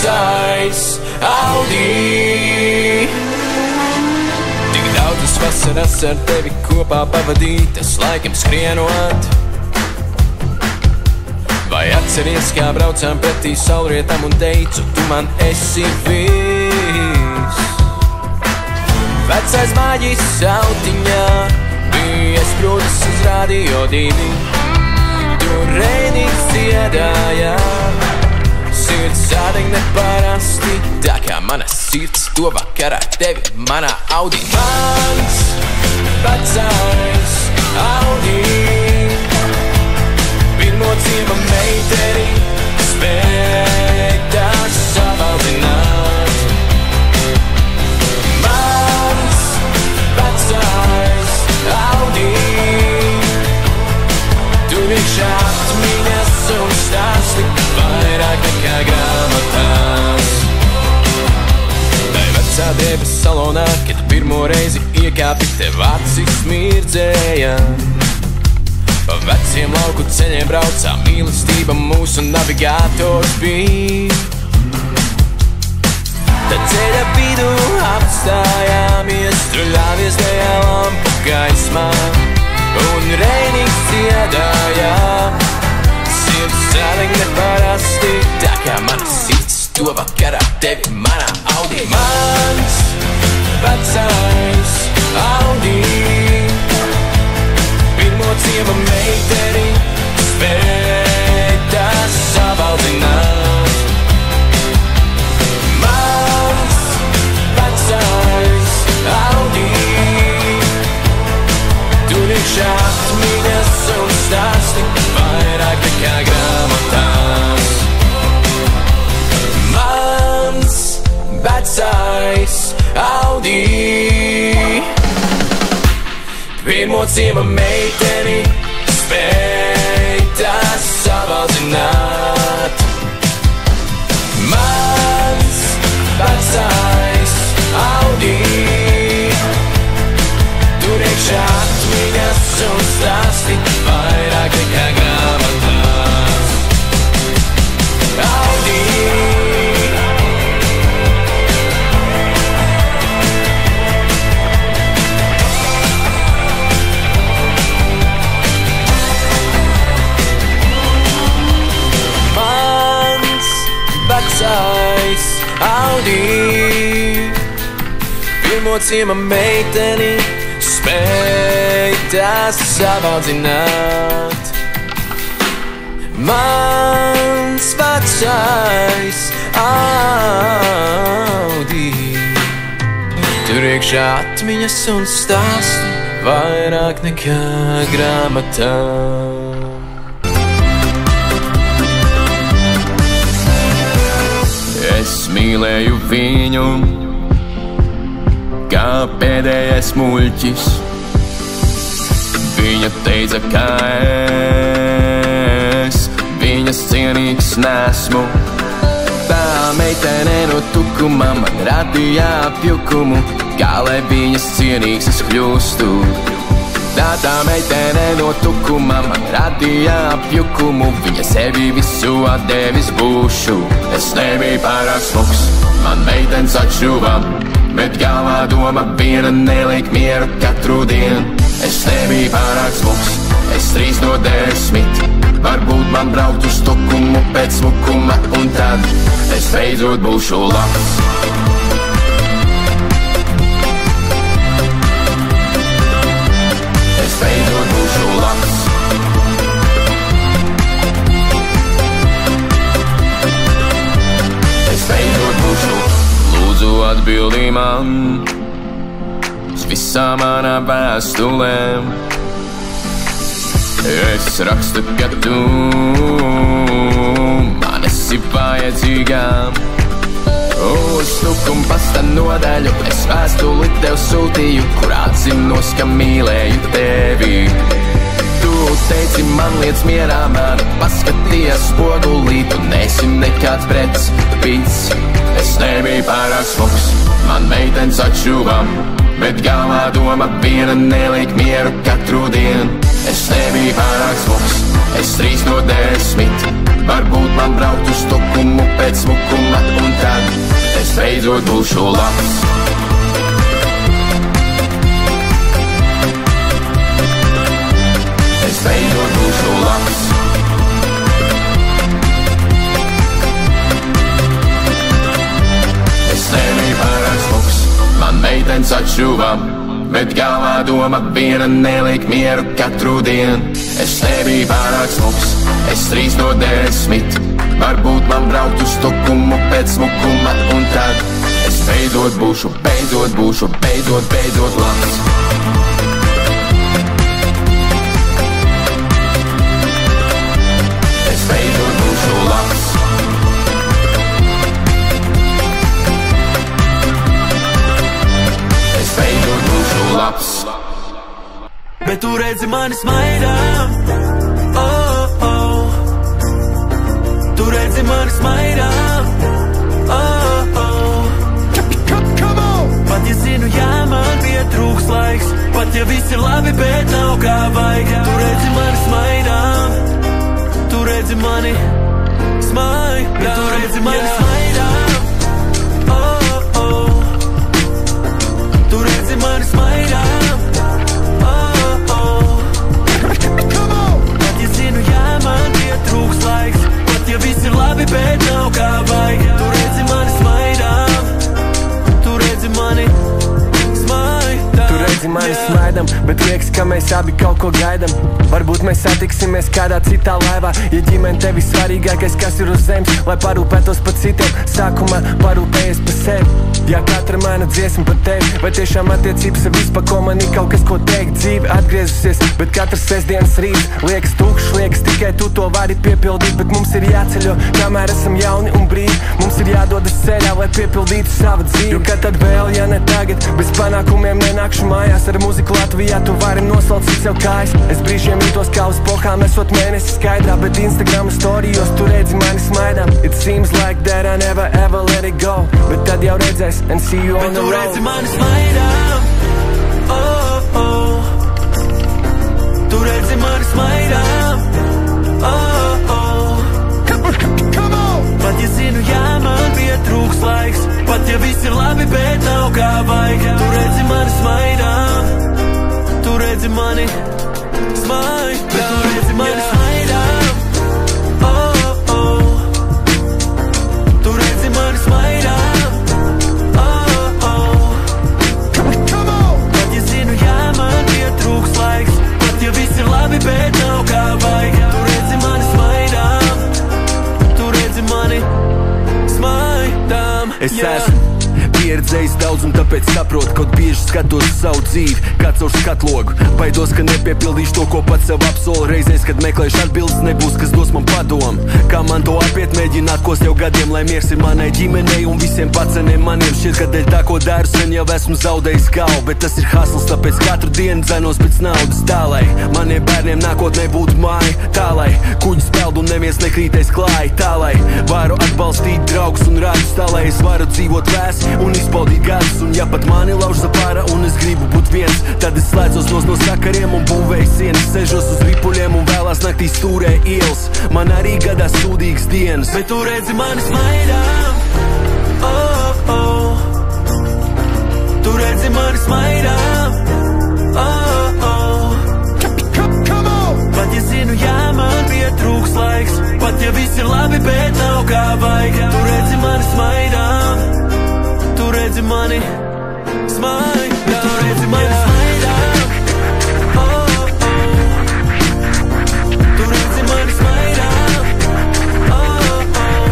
vecais Audi. Tik daudzas vasaras ar tevi kopā pavadītas, laikam skrienot. Vai atceries, kā braucām pretī saulrietam un teicu, tu man esi viss? Vecais māģis autiņā bija sprūdis uz Radio 2. Tur Reinis dziedāja, sirds sādeg neparasti, tā kā mana sirds to vakarā tevi manā Audi. Mans vecais Audi, pirmo ciema meiteni, spēj tās savaldināt. Mans vecais Audi, tur iekšā atmiņas un stāsti vairāk nekā grāmatās. Tai vecā drēbes salonā, kad pirmo reizi iekāpi, tev acis mirdzēja. Pa veciem lauku ceļiem braucā, mīlestība mūsu navigātors bija. Tad ceļa vidū apstājāmies, truļāmies tajā lampu gaismā, un Reinis dziedāja, sirds sādeg neparasti, tā kā mana sirds to vakarā tevi manā Audi. Mans vecais Audi, pirmo ciema meiteni, spēj tās savaldināt. Mans vecais Audi, tur iekšā atmiņas un stāsti vairāk nekā grāmatās. Mans vecais Audi, pirmo ciema meiteni, spēj tās savaldzināt. Mans vecais Audi, tur iekšā atmiņas un stāsti vairāk nekā grāmatās. Audi. Vecais Audi, pirmo ciema meiteni, spēj tās savaldzināt. Mans vecais Audi, tur iekšā atmiņas un stāsti vairāk nekā grāmatā. Es mīlēju viņu, kā pēdējais muļķis. Viņa teica, ka es viņas cienīgs nesmu. Tā meitene no tukuma man radīja apjukumu, kā lai viņas cienīgs es kļūstu. Tā meitene no tukuma man radīja apjukumu, viņa sevi visu atdevis būšu. Es nebiju pārāk smuks, man meitenes atšķuva, bet galvā doma viena neliek mieru katru dienu. Es nebiju pārāk smuks, es 3 no 10, varbūt man braukt uz tukumu pēc smukuma, un tad es beidzot būšu labs. Beidzot būšu labs. Es beidzot būšu. Lūdzu atbildi man uz visām manām vēstulēm. Es rakstu, ka tu man esi vajadzīgām. Uz tukuma pasta nodaļu es vēstuli tev sūtīju, kur atzinos, ka mīlēju tevi. Tu teici man liec mierā, man paskaties spogulī, tu nesi nekāds pretis pits. Es nebiju pārāk smuks, man meitenes atšuva, bet galvā doma viena neliek mieru katru dienu. Es nebiju pārāk smuks, es 3 no 10, varbūt man braukt uz tukumu pēc smukuma, un tā būšu labs. Es beidzot būšu labs. Es nebiju pārāk smuks, man meitenes atšķuvām, bet galvā doma viena neliek mieru katru dienu. Es nebiju pārāk smuks, es 3 no 10. Varbūt man braukt uz Stokholmu pēc smukuma, un tad es beidzot būšu labs. Es beidzot būšu labs. Es beidzot būšu labs. Bet tu redzi mani smaidām, oh, oh. Tu redzi mani smaidām, oh, oh. Pat ja zinu, jā, man pietrūks laiks, pat ja viss ir labi, bet nav kā vajag. Tu redzi mani smaidām, tu redzi mani smaidām, tu redzi mani smaidām, oh, oh. Tu redzi mani smaidām, oh, oh. Pat ja zinu, jā, man pietrūks laiks, ja viss ir labi, bet nav kā vajag. Tu redzi mani smaidām, tu redzi mani smaidām. Tu redzi mani smaidām, bet liekas, ka mēs abi kaut ko gaidam. Varbūt mēs satiksimies kādā citā laivā. Ja ģimene tevi svarīgākais, kas ir uz zemes, lai parūpētos par citiem, sākumā parūpējies par sevi. Ja katra mana dziesma par tevi, vai tiešām attiecības ir vispār, ko man ir kaut kas, ko teikt. Dzīve atgriezusies, bet katrs sestdienas rīts liekas tukšs, liekas tikai tu to vari piepildīt. Bet mums ir jāceļo, kamēr esam jauni un brīvi. Mums ir jādodas ceļā, lai piepildītu savu dzīvi. Jo kad tad vēl, ja ne tagad, bez panākumiem nenākšu mājās. Ar muziku Latvijā tu vari noslaucīt sev kājas. Es brīžiem jūtos kā uz pohām, esot mēnesi skaidrā, bet Instagram storijos tu redzi mani smaidām. It seems like that I never ever let it go, bet tad jau redzēs and see you on the road. Bet tu redzi mani smaidām, oh, oh. Tu redzi mani smaidām, oh, oh. Pat ja zinu, jā, man pietrūks laiks, pat ja viss ir labi, bet nav kā vajag. Tu redzi mani smaidām, tu redzi mani smaidām, tu redzi mani smaidām, oh, oh. Tu redzi mani smaidām, oh, oh. Pat ja zinu, jā, man pietrūks laiks, pat ja viss ir labi, bet nav kā vajag. Tu redzi mani smaidām, tu redzi mani smaidām. Es esmu pieredzējis daudz un tāpēc saprotu, kaut bieži skatos savu dzīvi kā caur skatlogu. Baidos, ka nepiepildīšu to, ko pats sev apsolu. Reizēs, kad meklēšu atbildes, nebūs, kas dos man padomu. Kā man to apiet, mēģināt kos jau gadiem, lai miers ir manai ģimenei un visiem paceniem maniem. Šķiet, ka dēļ tā, ko daru, sen jau esmu zaudējis galvu, bet tas ir hustles, tāpēc katru dienu dzenos pēc naudas. Tā, lai maniem bērniem nākotnē būtu māja, tā, lai kuģis peld un neviens nekrītais klāj, tā, lai varu atbalstīt draugus un radus, tā, lai es varu dzīvot vēsi un izpaudīt gadus. Un ja pat mani lauž zapāra un es gribu būt viens, tad es slēdzos no sakariem un būvēju sienas. Sežos uz ripuļiem un vēlās naktī stūrē ielas. Man arī gadās sūdīgas dienas. Bet tu redzi mani smaidām, oh, oh. Tu redzi mani smaidām, oh, oh. Pat ja zinu, jā, man pietrūks laiks, pat ja viss ir labi, bet nav kā vajag. Tu redzi mani smaidām, tu redzi mani smaidām, tu redzi mani smaidām, oh, oh. Tu redzi mani smaidām, oh, oh.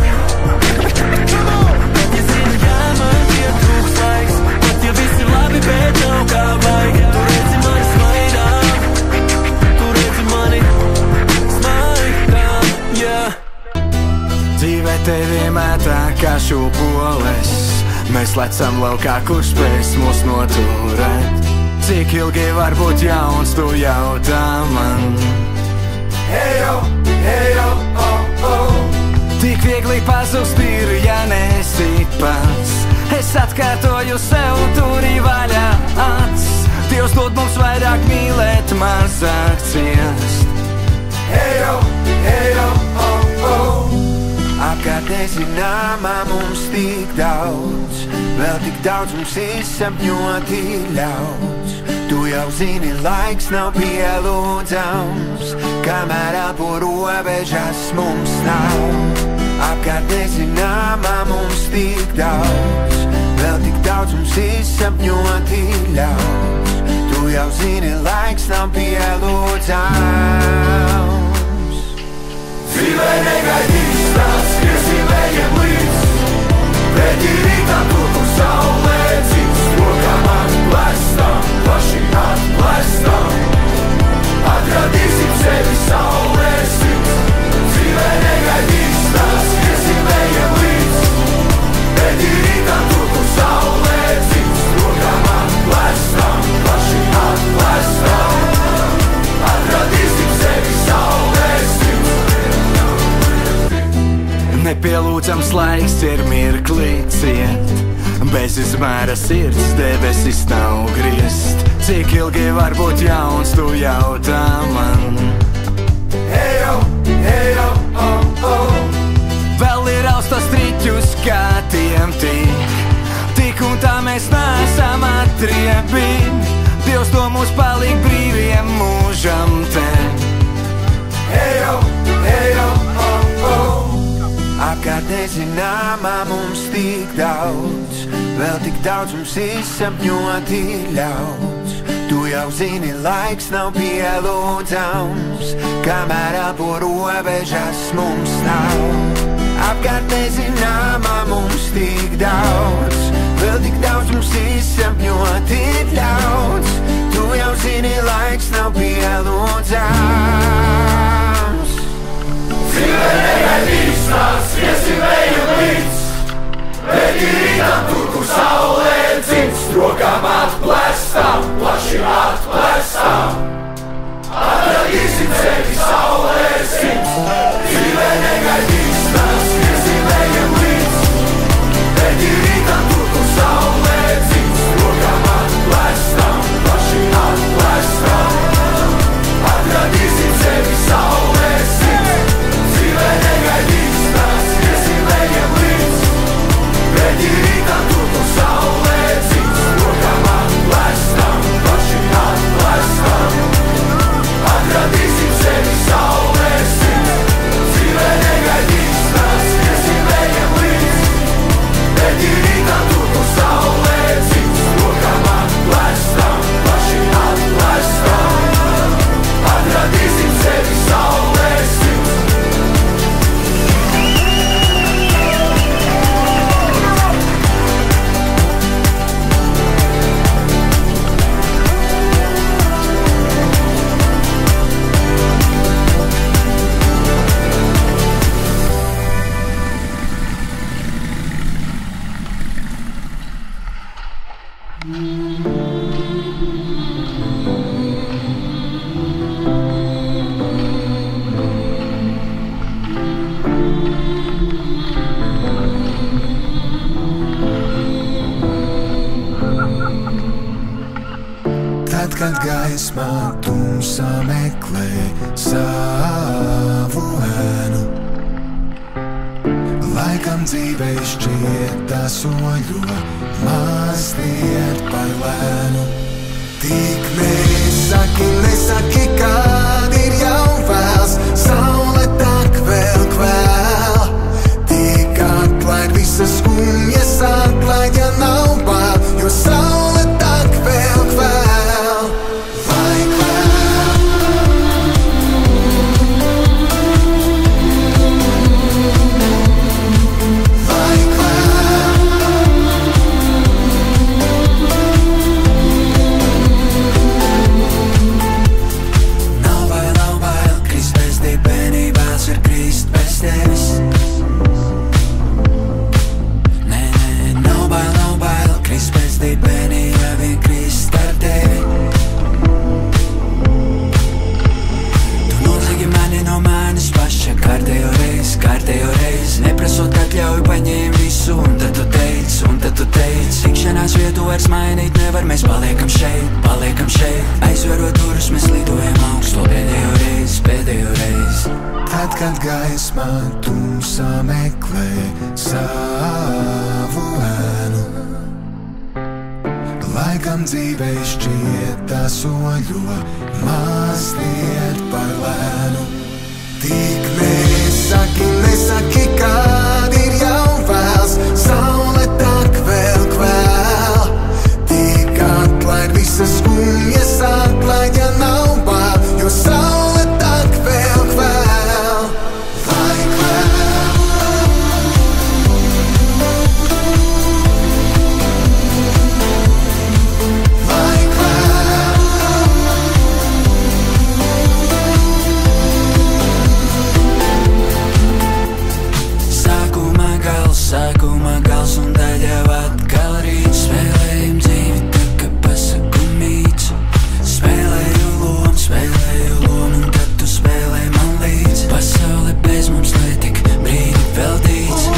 Pat ja zinu, jā, man pietrūks laiks, pat ja viss ir labi, bet nav kā vajag. Tu redzi mani smaidām, tu redzi mani smaidām, yeah. Dzīvē tevi mētā kā šūpoles, mēs lecam laukā, kurš spēs mūs noturēt. Cik ilgi var būt jauns, tu jautā man. Ejo, ejo, oh, oh. Tik viegli pazust ir, ja nesi pats. Es atkārtoju sev, turi vaļā acs. Dievs dod mums vairāk mīlēt, mazāk ciest. Ejo, ejo, oh, oh. Apkārt nezināmā mums tik daudz, vēl tik daudz mums izsapņot ir ļauts. Tu jau zini, laiks nav pielūdzams, kamēr elpo robežas mums nav. Apkārt nezināmā mums tik daudz, vēl tik daudz mums izsapņot ir ļauts. Tu jau zini, laiks nav pielūdzams. Dzīvē negaidīs tās, skriesim ejam līdz, pretī rītām tur, kur saulē dzimst. Rokām atplēstam, plaši atplēstam, atradīsim sevi saulē sirds. Dzīvē negaidīs tās, skriesim ejam līdz, pretī rītām tur, kur saulē dzimst. Rokām atplēstam, plaši atplēstam, atradīsim sevi saulē sirds. Nepielūdzams laiks ir mirklī ciet, bez izmēra sirds debesis nav griezt. Cik ilgi var būt jauns, tu jautā man. Ejo, ejo, oh, oh. Vēl ir austas striķus, kā tiem tik un tā mēs neesam atriebi. Dievs to mūs paliek brīviem mūžam te. Ejo, ejo, oh, oh. Apkārt nezināmā mums tik daudz, vēl tik daudz mums izsapņot ir ļauts. Tu jau zini, laiks nav pielūdzams, kamēr elpo robežas mums nav. Apkārt nezināmā mums tik daudz, vēl tik daudz mums izsapņot ir ļauts. Tu jau zini, laiks nav pielūdzams. Dzīvē negaidīs tās, skriesim ejam līdz, pretī rītām tur, kur saulē dzimst. Rokām atplēstam, plaši atplēstam, atradīsim sevi saulē sirds. Dzīvē negaidīs tās, skriesim ejam līdz, pretī rītām tur, kur saulē dzimst. Rokām atplēstam, plaši atplēstam, atradīsim sevi saulē sirds. Dzīvē negaidīs tās, skriesim ejam līdz, pretī rītām tur, kur saulē dzimst. Rokām atplēstam, plaši atplēstam, atradīsim sevi saulē sirds. Dzīvē negaidīs tās, skriesim ejam līdz, pretī rītām tur, kur saulē dzimst. Rokām atplēstam, plaši atplēstam, atradīsim sevi saulē sirds. Tad, kad gaismā tumsā meklē savu ēnu, laikam dzīvei šķiet tā soļo mazliet par lēnu. Tik nesaki, nesaki, kad ir jau vēls, saule tak vēl kvēl. Tik atlaid visas skumjas, atlaid, ja nav bail, jo saule tak vēl kvēl. kad gaisma tumsā meklē savu ēnu. Laikam dzīvē šķiet tā soļo mazliet par lēnu. Tik nesaki, kad ir jau vēls, saule tak vēl kvēl. Tik atlaid visas skumjas, atlaid, ja nav bail, jo saule tak vēl kvēl. Lai kvēl. Sākumā gals un tad jau atkal rīts. Spēlējam dzīvi, tā kā pasaku mīts. Spēlēju lomu, un tad tu spēlē man līdz. Pasaule bez mums, lai tik brīdi veltīts.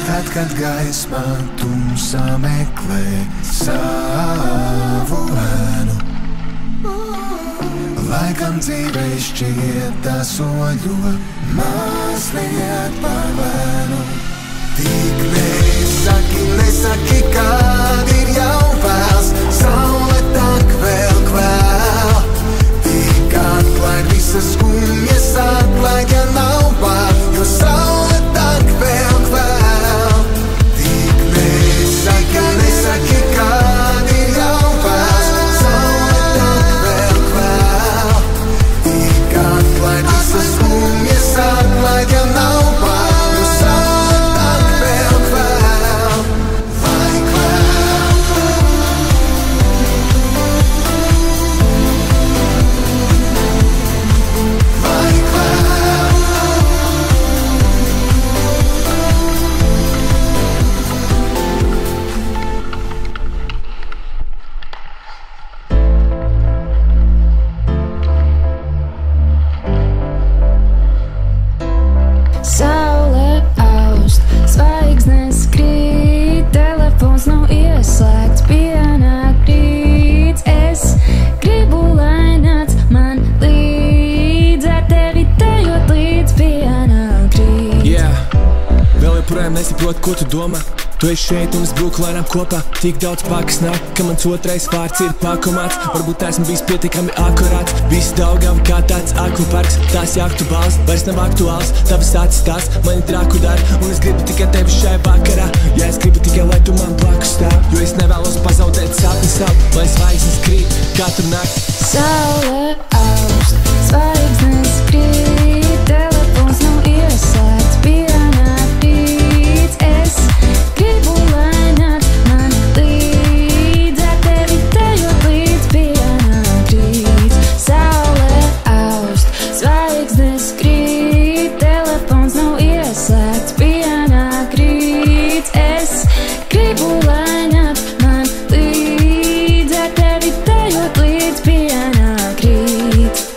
Tad, kad gaisma tumsā meklē savu ēnu, laikam dzīvē šķiet tā soļo mazliet par lēnu. Tik nesaki, kad ir jau vēls, saule tak vēl kvēl. Tik atlaid visas skumjas, atlaid, ja nav bail, jo saule tak vēl kvēl. Tik nesaki, kad ir jau vēls, saule tak vēl kvēl. Tik atlaid visas skumjas, atlaid, ja nav bail. Nesaprot, ko tu domā. Tu esi šeit un es brūku lēnām kopā. Tik daudz pakas nāk, ka mans otrais vārds ir pakomāts. Varbūt esmu bijis pietiekami akurāts. Visi Daugava kā tāds akvaparks. Tās jahtu bāls vairs nav aktuāls. Tavas acis tās mani traku dar, un es gribu tikai tevi šai vakarā. Ja es gribu tikai, lai tu man blakus stāv, jo es nevēlos pazaudēt sapni savu, lai zvaigznes krīt katru nakti. Saule augst, zvaigznes krīt, telefons nav ieslēgts, pienāk rīts. Es gribu, lai nāc man līdz, ar tevi tejot līdz pienāk rīts. Saule augst, zvaigznes krīt, telefons nav ieslēgts, pienāk rīts. Es gribu, lai nāc man līdz, ar tevi tejot līdz pienāk rīts.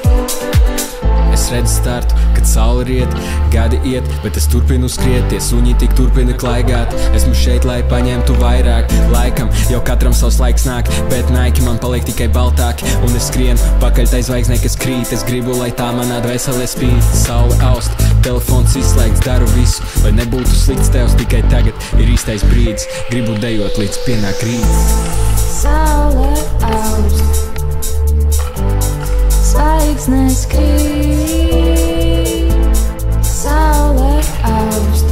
Es redzu startu, kad saule riet, gadi iet, bet es turpinu skriet, tie suņi tik turpina klaigāt. Esmu šeit, lai paņemtu vairāk, laikam jau katram savs laiks nāk, bet naiki man paliek tikai baltāki, un es skrienu pakaļ tai zvaigznei, kas krīt. Es gribu, lai tā manā dvēselē spīd. Saule aust, telefons izslēgts, daru visu, lai nebūtu slikts tevs, tikai tagad ir īstais brīdis. Gribu dejot līdz pienāk rīts. Saule aust, zvaigznes krīt. Saule aust,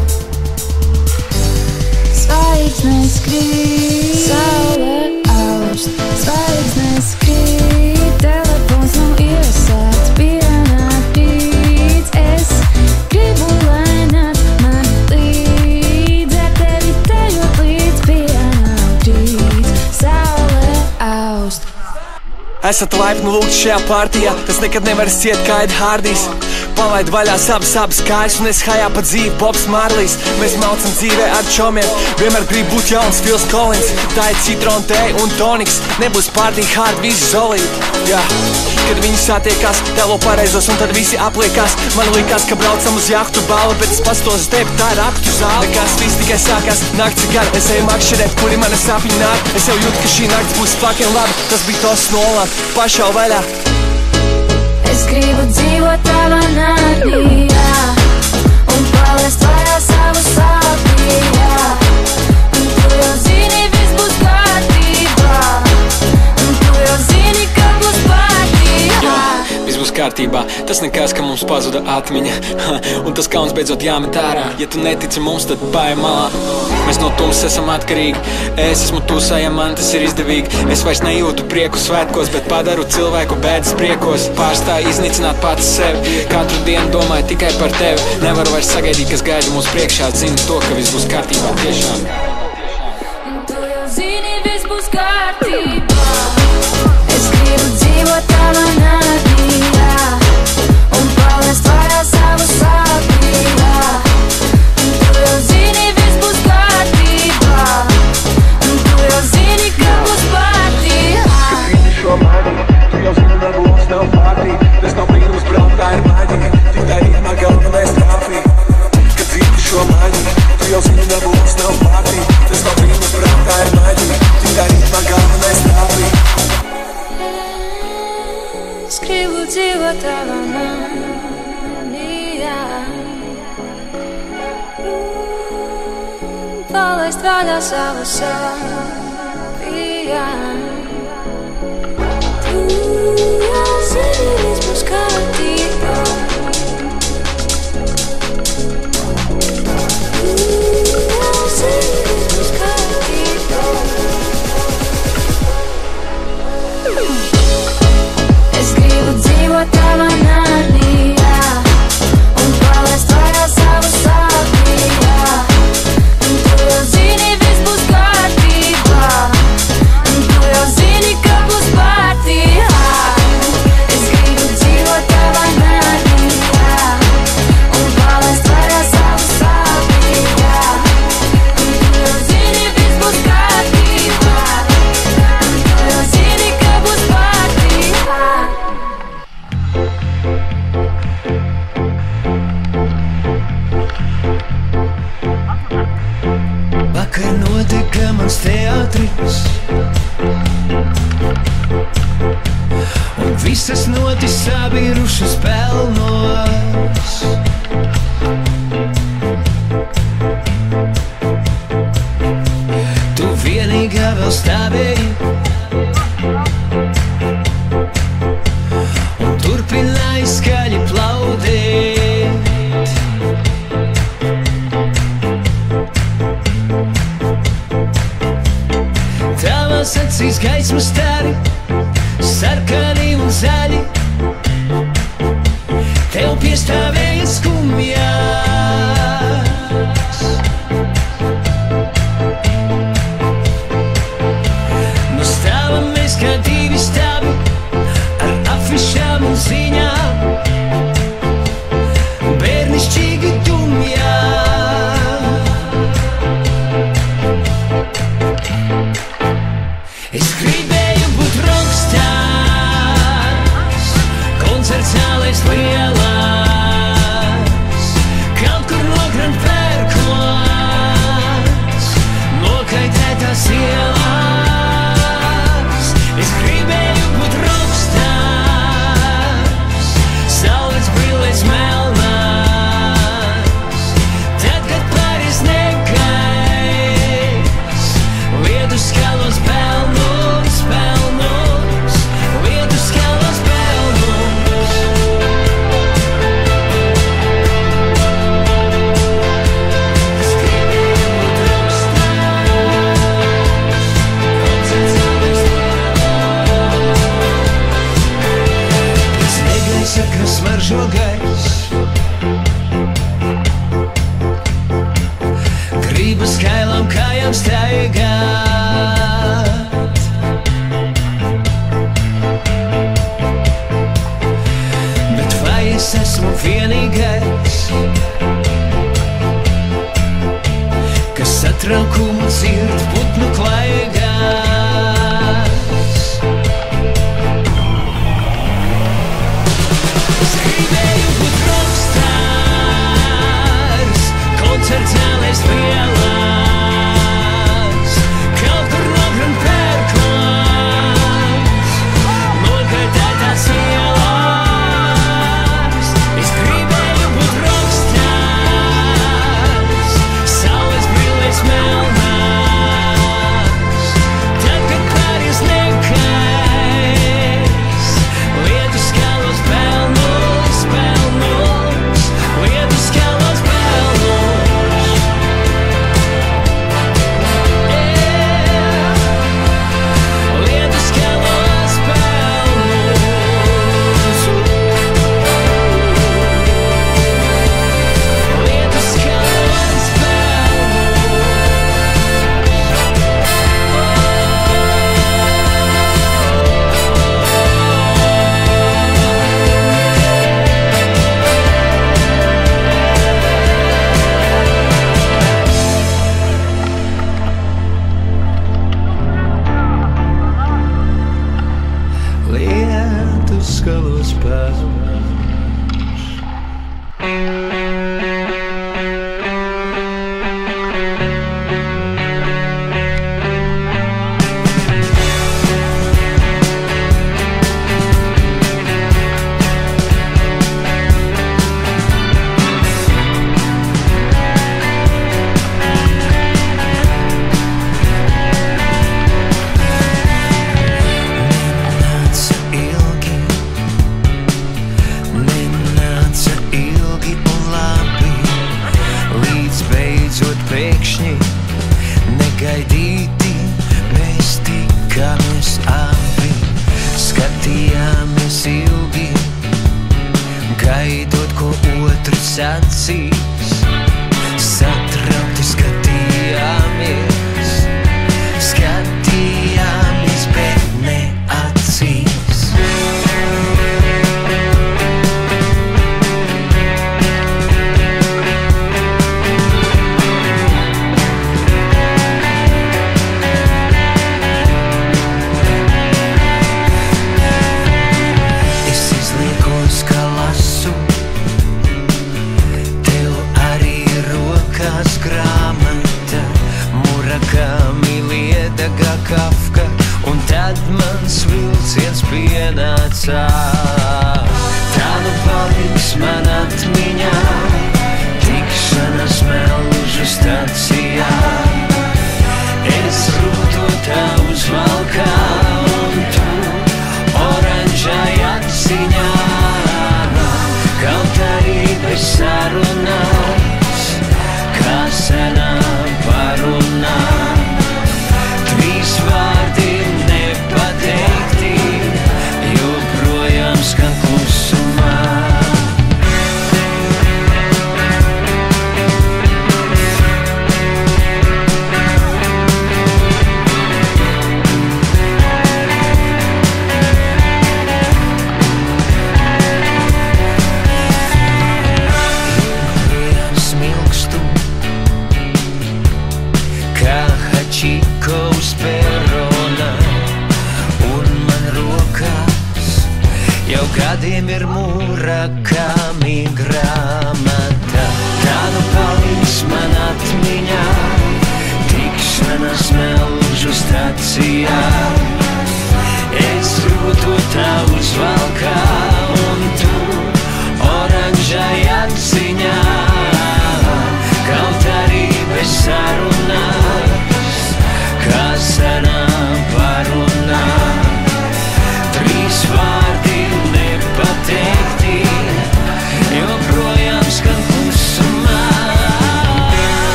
zvaigznes krīt. Saule aust, zvaigznes krīt. Telefons nav ieslēgts, pienāk rīts. Es gribu, lai nāc man līdz, ar tevi tejot līdz pienāk rīts. Saule aust. Esat laipni lūgt šajā partijā, tas nekad nevar ciet kā Ed Hardijs. Palaid vaļā savas kājas un es hajā pa dzīvi Bobs Marlijs. Mēs maucam dzīvē ar čomiem, vienmēr grib būt jauns Phils Collins. Tā ir citrona tēja un toniks, nebūs party hard, visi zolīti. Kad viņi satiekās, tēlo pareizos un tad visi apliekās. Man likās, ka braucam uz jahtu balu, bet es pastos tevi, tā ir aktu zāle. Nekas viss tikai sākās, nakts ir gara, es eju makšķerēt, kuri mana sapņi nāk. Es jau jūtu, ka šī nakts būs fucking laba, tas bija tos nolām, pašau vaļā. Es gribu dzīvot tavā nārdījā. kārtībā. Tas nekas, ka mums pazuda atmiņa, un tas kauns beidzot jāmet ārā. Ja tu netici mums, tad paej malā. Mēs no tumsas esam atkarīgi. Es esmu tusā, ja man tas ir izdevīgi. Es vairs nejūtu prieku svētkos, bet padaru cilvēku bēdas priekos. Pārstāju iznīcināt pats sevi. Katru dienu domāju tikai par tevi. Nevaru vairs sagaidīt, kas gaida mūsu priekšā. Zinu to, ka viss būs kārtībā tiešām. Tu jau zini, viss būs kārtībā. Es gribu dzīvot tavā naktī, un palaist vaļā savu sāpībā. Tu jau zini, viss būs kārtībā, un tu jau zini, ka būs partija. Kad vidi šo maģiju, tu jau zini, nebūs nav partija. Tas nav brīnums, braukt, tā ir maģija. Tik tā rītmā galvenais trāfī. Kad vidi šo maģiju, tu jau zini, nebūs nav partija. Tas nav brīnums, braukt, tā ir maģija. Tik tā rītmā galvenais trāfī. Es gribu dzīvot tavā manijā, palaist vaļā savu sāpījā. Tu jau zini, viss būs kārtībā. Tu jau zini, viss būs kārtībā. Es gribu dzīvot tavā naktī, un palaist vaļā savu sāpībā. Un tu jau zini, viss būs kārtībā, un tu jau zini, ka būs partija. Es gribu dzīvot tavā naktī, un palaist vaļā savu sāpībā. Un tu jau zini, viss būs kārtībā, un tu jau zini, ka būs partija. Vakar notika mans teātris, un visas notis sabirušas pelnos. Tu vienīgā vēl stāvēji un turpināji skaļi plaudēt. Tavās acīs gaismas stari, sarkani un zaļi. Tev piestāvēja skumjās. Nu stāvam mēs kā divi stāvi, ar afišām un ziņām, bērnišķīgi dumjā. Es gribēju būt rockstars, koncerts zālēs lielās, kaut kur nogrant pērkos, nokaitētās ielās. Es gribēju būt rockstars, saules brillēs melnās, tad, kad pāris negais, lietu skalos pelnos, pelnos, lietu skalos pelnos. Es gribēju būt rockstars, koncerts zālēs lielās. Pēc negaisa, kas smaržo gaiss, gribas kailām kājām staigāt. Bet vai es esmu vienīgais, kas satraukumu dzird putnu klaigās? Es gribēju būt rockstars, koncerts zālēs lielās, kaut kur nogrant pērkos, nokaitētās ielās. Es gribēju būt rockstars, saules brillēs melnās, tad, kad pāris negais, lietu skalos pelnos.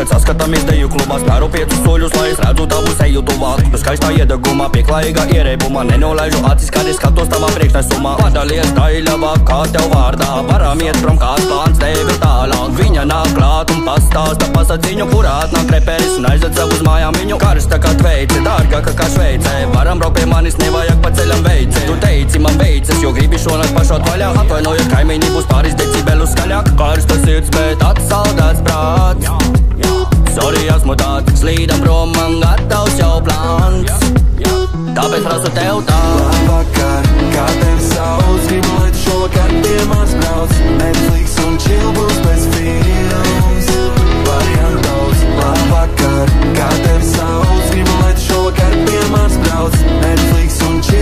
Saskatāmies deju klubā, spēru 5 soļus, lai es redzu tavu seju tuvāk. Tu skaistā iedegumā, pieklājīgā ierēbumā, nenolaižu acis, kad es skatos tavā priekšnesumā. Padalies daļavāk, kā tev vārdā, varam iet prom, kāds plāns tevi tālāk. Viņa nāk klāt un pastāsta pasadziņu, kurā atnāk reperis un aizved savu uz mājām viņu. Karsta kā tveice, dārgāka kā Šveicē, varam braukt pie manis, nevajag pa ceļam veice. Tu teici man beidzas, jo gribi šonakt pašot vaļā. Atvainojiet, kaimiņi būs pāris decibelus skaļāk. Karsta sirds, bet atsaldēts prāts. Sorry, esmu tāds, slīdam prom, man gatavs jau plāns. Tāpēc prasu tev tā. Labvakar, kā tevi sauc, gribu, lai tu šovakar pie manis brauc. Netflix un chill būs bez films, variantos. Labvakar, kā tevi sauc, gribu, lai tu šovakar pie manis brauc. Netflix un chill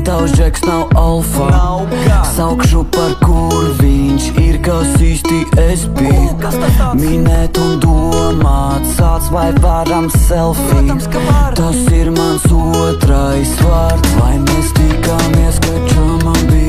tavs džeks nav alfa. Saukšu par kur viņš ir, kas īsti es biju. Minēt un domāt, sāc vai varam selfie. Tas ir mans otrais vārds. Vai mēs tikāmies, ka čomam bija